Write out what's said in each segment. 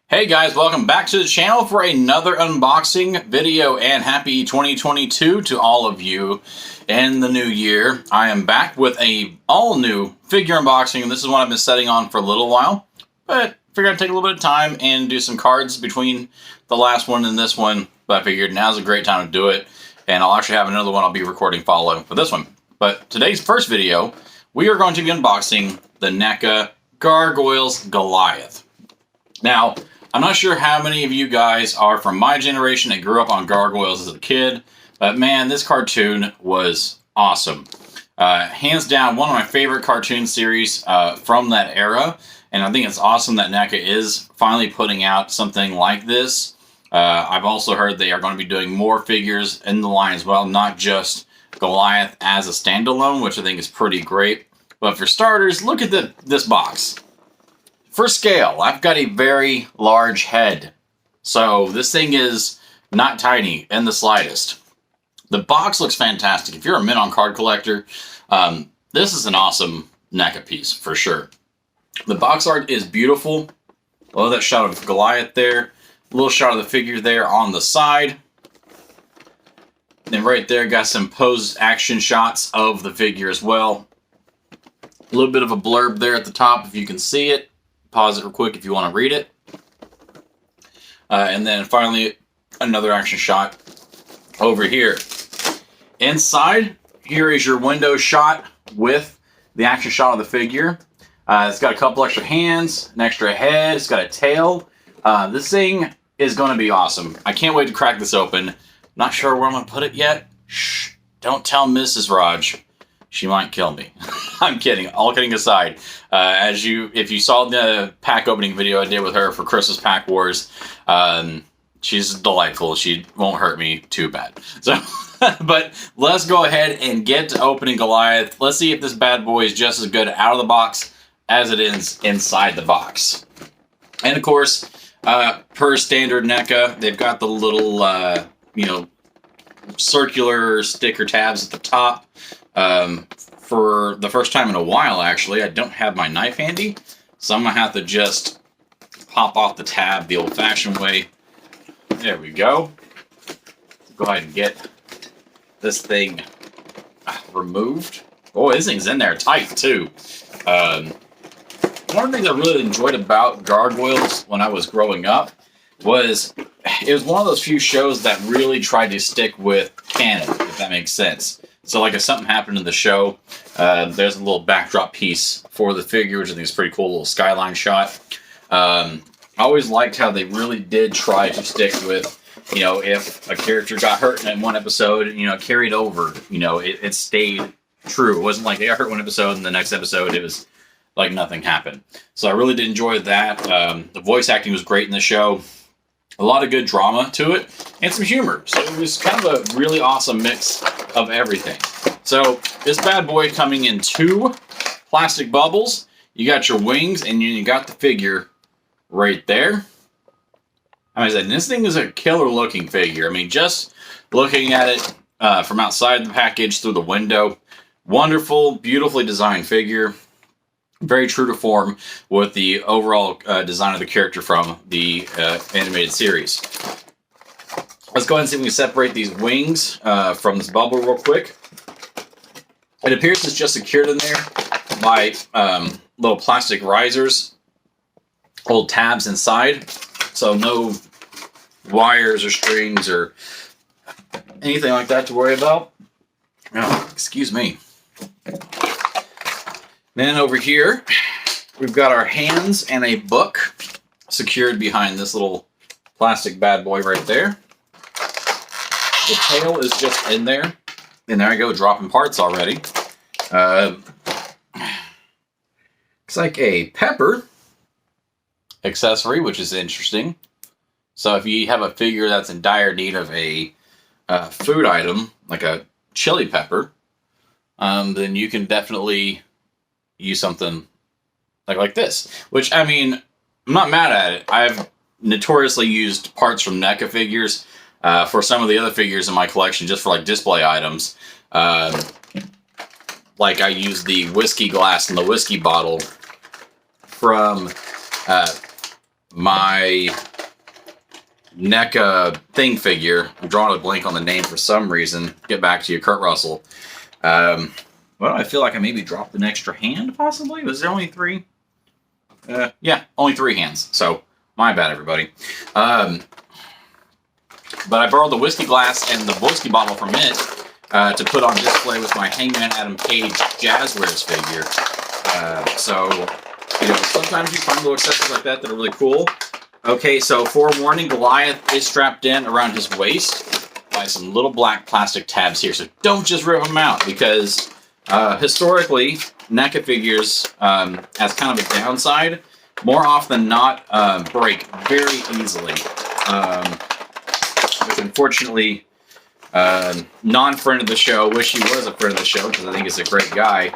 Hey guys, welcome back to the channel for another unboxing video, and happy 2022 to all of you in the new year. I am back with a all new figure unboxing, and this is one I've been setting on for a little while, but figured I'd take a little bit of time and do some cards between the last one and this one, but I figured now's a great time to do it, and I'll actually have another one I'll be recording follow for this one. But today's first video, we are going to be unboxing the NECA Gargoyles Goliath. Now, I'm not sure how many of you guys are from my generation that grew up on Gargoyles as a kid, but man, this cartoon was awesome. Hands down, one of my favorite cartoon series from that era, and I think it's awesome that NECA is finally putting out something like this. I've also heard they are going to be doing more figures in the line as well, not just Goliath as a standalone, which I think is pretty great. But for starters, look at this box. For scale, I've got a very large head, so this thing is not tiny in the slightest. The box looks fantastic. If you're a mint on card collector, this is an awesome NECA piece for sure. The box art is beautiful. Love that shot of Goliath there. A little shot of the figure there on the side. Then right there, got some posed action shots of the figure as well. A little bit of a blurb there at the top if you can see it. Pause it real quick if you want to read it. And then finally, another action shot over here. Inside, here is your window shot with the action shot of the figure. It's got a couple extra hands, an extra head, it's got a tail. This thing is going to be awesome. I can't wait to crack this open. Not sure where I'm going to put it yet. Shh, don't tell Mrs. Raj. She might kill me. I'm kidding. All kidding aside, if you saw the pack opening video I did with her for Christmas Pack Wars, she's delightful. She won't hurt me too bad. So, but let's go ahead and get to opening Goliath. Let's see if this bad boy is just as good out of the box as it is inside the box. And of course, per standard NECA, they've got the little, circular sticker tabs at the top. For the first time in a while, actually, I don't have my knife handy, so I'm going to have to just pop off the tab the old-fashioned way. There we go. Go ahead and get this thing removed. Boy, this thing's in there tight, too. One of the things I really enjoyed about Gargoyles when I was growing up was it was one of those few shows that really tried to stick with canon, if that makes sense. So, like, if something happened in the show, there's a little backdrop piece for the figure, which I think is pretty cool, little skyline shot. I always liked how they really did try to stick with, if a character got hurt in one episode, carried over, it stayed true. It wasn't like they got hurt one episode and the next episode it was like nothing happened. So I really did enjoy that. The voice acting was great in the show. A lot of good drama to it, and some humor. So it was kind of a really awesome mix of everything. So this bad boy coming in 2 plastic bubbles. You got your wings, and you got the figure right there. I mean, this thing is a killer looking figure. I mean, just looking at it from outside the package through the window, wonderful, beautifully designed figure. Very true to form with the overall design of the character from the animated series. Let's go ahead and see if we can separate these wings from this bubble real quick. It appears it's just secured in there by little plastic risers, old tabs inside, so no wires or strings or anything like that to worry about. Oh, excuse me. Then over here, we've got our hands and a book secured behind this little plastic bad boy right there. The tail is just in there. And there I go, dropping parts already. Looks like a pepper accessory, which is interesting. So if you have a figure that's in dire need of a food item, like a chili pepper, then you can definitely use something like this, which, I mean, I'm not mad at it. I've notoriously used parts from NECA figures for some of the other figures in my collection just for like display items. Like I used the whiskey glass and the whiskey bottle from my NECA thing figure. I'm drawing a blank on the name for some reason. Get back to you, Kurt Russell. Well, I feel like I maybe dropped an extra hand, possibly. Was there only 3? Yeah, only 3 hands. So, my bad, everybody. But I borrowed the whiskey glass and the whiskey bottle from it to put on display with my Hangman Adam Page Jazzwares figure. So, you know, sometimes you find little accessories like that that are really cool. Okay, so forewarning, Goliath is strapped in around his waist by some little black plastic tabs here. So don't just rip them out, because historically, NECA figures, as kind of a downside, more often than not, break very easily. Which unfortunately, non-friend of the show, wish he was a friend of the show because I think he's a great guy,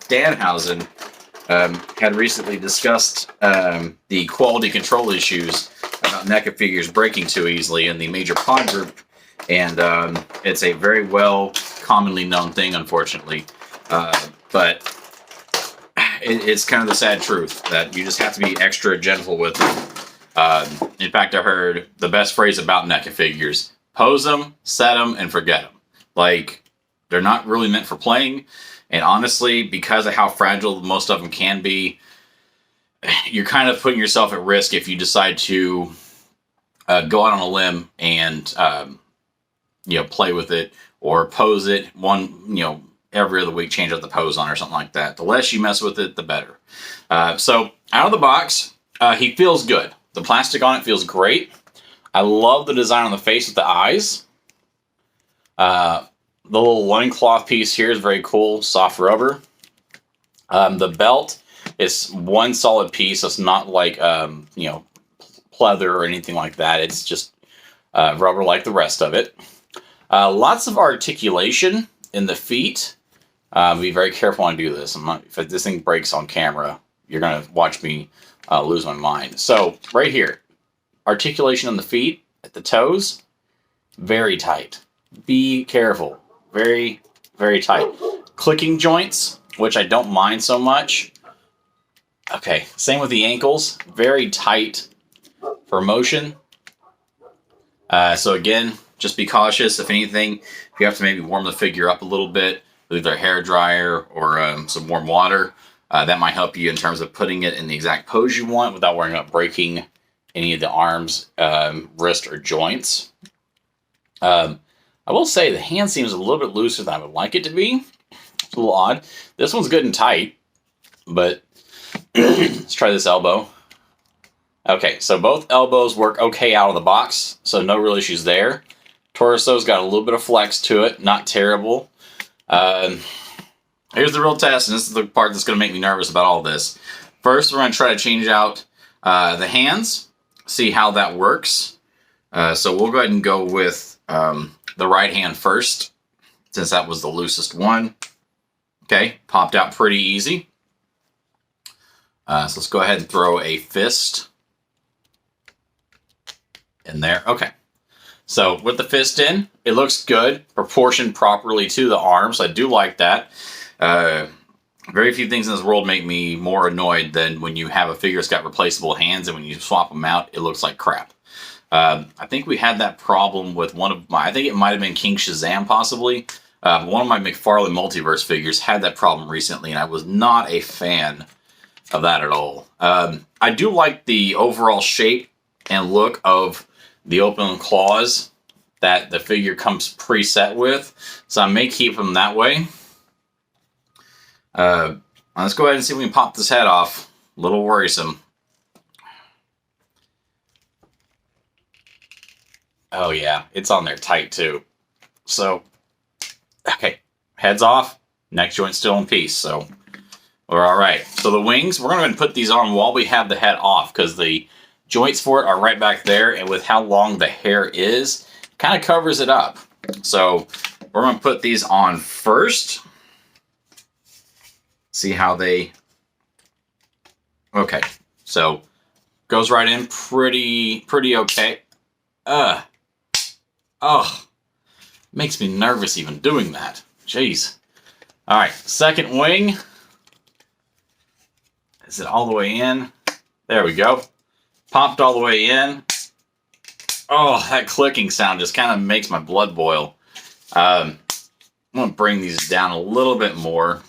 Danhausen, had recently discussed the quality control issues about NECA figures breaking too easily in the major pawn group, and it's a very well commonly known thing, unfortunately. But it's kind of the sad truth that you just have to be extra gentle with them. In fact, I heard the best phrase about NECA figures: pose them, set them, and forget them. Like, they're not really meant for playing. And honestly, because of how fragile most of them can be, you're kind of putting yourself at risk if you decide to go out on a limb and you know, play with it or pose it every other week, change up the pose on or something like that. The less you mess with it, the better. So out of the box, he feels good. The plastic on it feels great. I love the design on the face with the eyes. The little loincloth piece here is very cool, soft rubber. The belt is one solid piece. It's not like, pleather or anything like that. It's just rubber like the rest of it. Lots of articulation in the feet. Be very careful when I do this. If this thing breaks on camera, you're going to watch me lose my mind. So right here, articulation on the feet, at the toes, very tight. Be careful. Very, very tight. Clicking joints, which I don't mind so much. Okay, same with the ankles. Very tight for motion. So again, just be cautious. If anything, if you have to maybe warm the figure up a little bit with either a hair dryer or some warm water, that might help you in terms of putting it in the exact pose you want without worrying about breaking any of the arms, wrist, or joints. I will say the hand seems a little bit looser than I would like it to be. It's a little odd. This one's good and tight, but let's try this elbow. Okay, so both elbows work okay out of the box, so no real issues there. Torso's got a little bit of flex to it, not terrible. Here's the real test, and this is the part that's going to make me nervous about all this. First, we're going to try to change out the hands, see how that works. So we'll go ahead and go with the right hand first, since that was the loosest one. Okay, popped out pretty easy. So let's go ahead and throw a fist in there. Okay, so with the fist in, it looks good, proportioned properly to the arms. I do like that. Very few things in this world make me more annoyed than when you have a figure that's got replaceable hands, and when you swap them out, it looks like crap. I think we had that problem with one of my, I think it might have been King Shazam possibly. One of my McFarlane Multiverse figures had that problem recently, and I was not a fan of that at all. I do like the overall shape and look of the open claws that the figure comes preset with, so I may keep them that way. Let's go ahead and see if we can pop this head off. A little worrisome. Oh yeah, it's on there tight too. So, okay, head's off, neck joint's still in piece, so we're all right. So the wings, we're going to put these on while we have the head off, because the joints for it are right back there, and with how long the hair is, it kind of covers it up. So we're going to put these on first. See how they... Okay, so goes right in pretty okay. Oh, makes me nervous even doing that. Jeez. All right, second wing. Is it all the way in? There we go. popped all the way in. Oh, that clicking sound just kind of makes my blood boil. I'm going to bring these down a little bit more.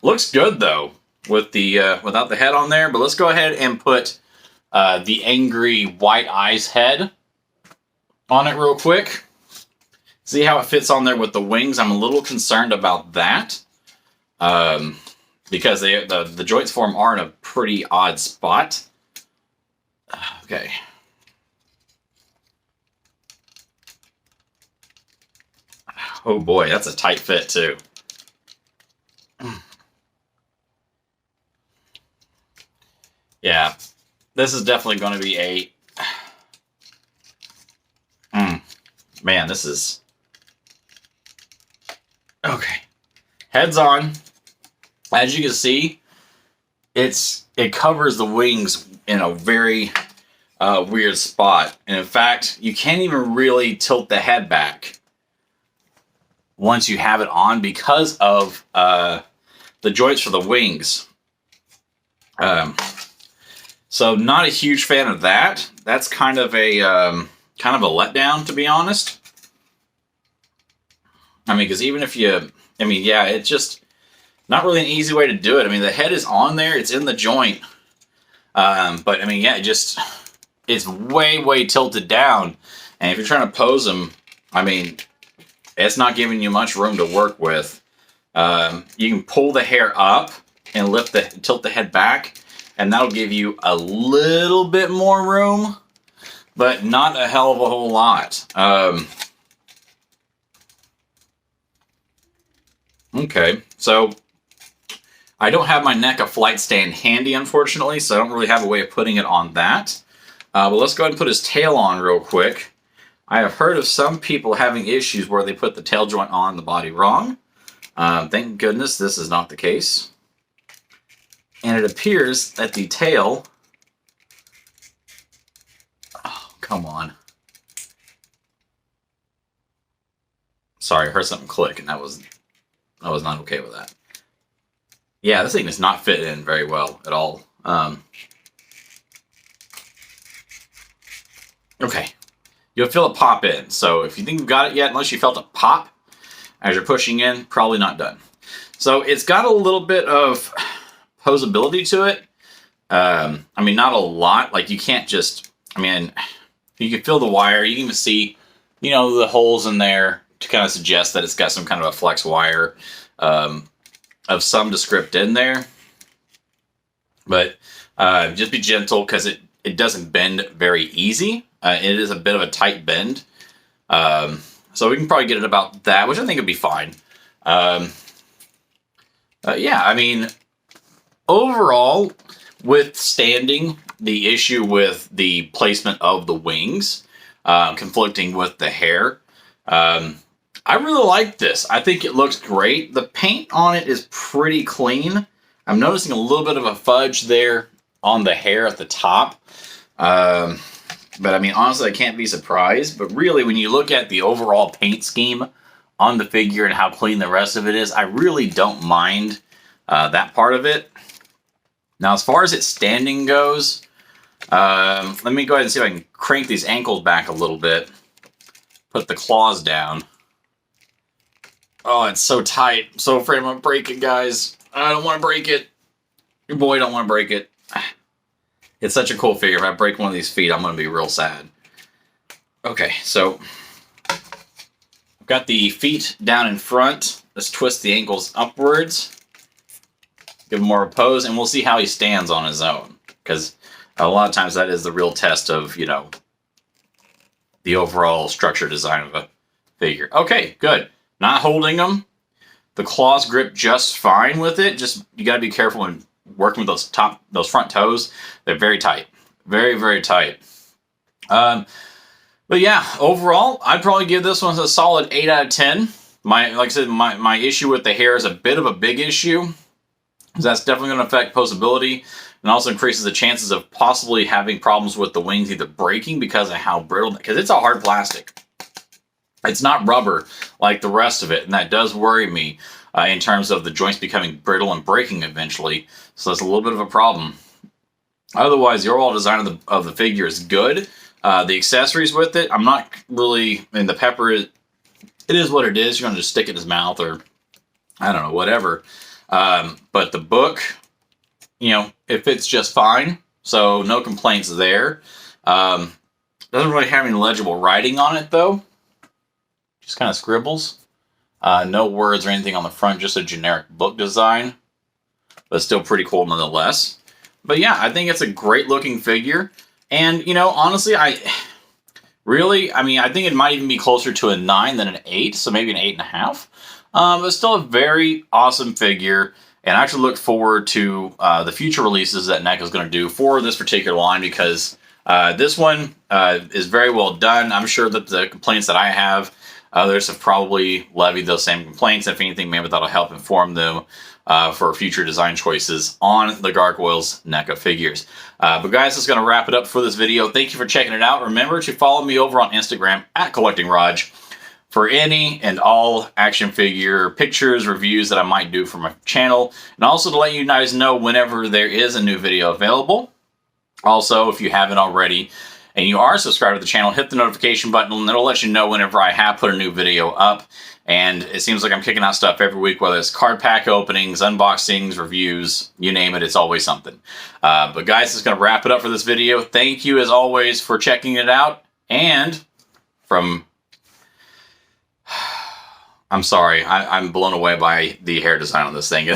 Looks good though with the without the head on there, but let's go ahead and put the angry white eyes head on it real quick. See how it fits on there with the wings. I'm a little concerned about that because the joints for them are in a pretty odd spot. Okay. Oh boy, that's a tight fit too. Yeah, this is definitely going to be a... Man, this is... Okay. Heads on. As you can see, it covers the wings in a very weird spot. And in fact, you can't even really tilt the head back once you have it on because of the joints for the wings. So not a huge fan of that. That's kind of a letdown, to be honest. I mean, because even if you, yeah, it's just not really an easy way to do it. I mean, the head is on there, it's in the joint, but I mean, yeah, it's way tilted down, and if you're trying to pose them, I mean, it's not giving you much room to work with. You can pull the hair up and tilt the head back, and that'll give you a little bit more room, but not a hell of a whole lot. Okay, so I don't have my NECA flight stand handy, unfortunately, so I don't really have a way of putting it on that. But let's go ahead and put his tail on real quick. I have heard of some people having issues where they put the tail joint on the body wrong. Thank goodness this is not the case. And it appears that the tail... Oh, come on. Sorry, I heard something click, and I was not okay with that. Yeah, this thing does not fit in very well at all. Okay. You'll feel it pop in. So if you think you've got it yet, unless you felt a pop as you're pushing in, probably not done. So it's got a little bit of posability to it. I mean, not a lot. Like, you can't just... I mean, you can feel the wire. You can even see, you know, the holes in there to kind of suggest that it's got some kind of a flex wire of some descript in there. But just be gentle, because it doesn't bend very easy. It is a bit of a tight bend. So we can probably get it about that, which I think would be fine. Yeah, I mean, overall, withstanding the issue with the placement of the wings, conflicting with the hair, I really like this. I think it looks great. The paint on it is pretty clean. I'm noticing a little bit of a fudge there on the hair at the top. But I mean, honestly, I can't be surprised. But really, when you look at the overall paint scheme on the figure and how clean the rest of it is, I really don't mind that part of it. Now, as far as its standing goes, let me go ahead and see if I can crank these ankles back a little bit. Put the claws down. Oh, it's so tight. I'm so afraid I'm going to break it, guys. I don't want to break it. Your boy don't want to break it. It's such a cool figure. If I break one of these feet, I'm going to be real sad. Okay, so I've got the feet down in front. Let's twist the ankles upwards. Give him more of a pose, and we'll see how he stands on his own. Because a lot of times that is the real test of, you know, the overall structure design of a figure. Okay, good. Not holding them. The claws grip just fine with it. Just, you got to be careful when working with those front toes. They're very tight. Very tight. But yeah, overall, I'd probably give this one a solid 8 out of 10. Like I said, my issue with the hair is a bit of a big issue. That's definitely going to affect posability, and also increases the chances of possibly having problems with the wings either breaking because of how brittle, because it's a hard plastic. It's not rubber like the rest of it, and that does worry me in terms of the joints becoming brittle and breaking eventually. So that's a little bit of a problem. Otherwise, the overall design of the figure is good. The accessories with it, I'm not really, I mean, the pepper, it is what it is. You're going to just stick it in his mouth or, I don't know, whatever. But the book, you know, it fits just fine. So no complaints there. Doesn't really have any legible writing on it, though. Just kind of scribbles. No words or anything on the front, just a generic book design. But still pretty cool nonetheless. But yeah, I think it's a great looking figure. And, you know, honestly, I think it might even be closer to a 9 than an 8. So maybe an 8.5. But still a very awesome figure. And I actually look forward to the future releases that NECA is going to do for this particular line, because this one is very well done. I'm sure that the complaints that I have, others have probably levied those same complaints. If anything, maybe that'll help inform them for future design choices on the Gargoyles NECA figures. But guys, that's going to wrap it up for this video. Thank you for checking it out. Remember to follow me over on Instagram at CollectingRaj for any and all action figure pictures, reviews that I might do for my channel. And also to let you guys know whenever there is a new video available. Also, if you haven't already, and you are subscribed to the channel, hit the notification button, and it'll let you know whenever I have put a new video up. And it seems like I'm kicking out stuff every week, whether it's card pack openings, unboxings, reviews, you name it, it's always something. But guys, it's going to wrap it up for this video. Thank you, as always, for checking it out. And from... I'm sorry, I'm blown away by the hair design on this thing.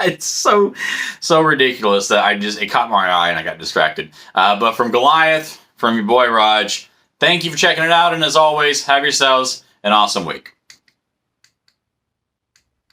It's so ridiculous that it caught my eye and I got distracted. But from Goliath, from your boy Raj, thank you for checking it out. And as always, have yourselves an awesome week.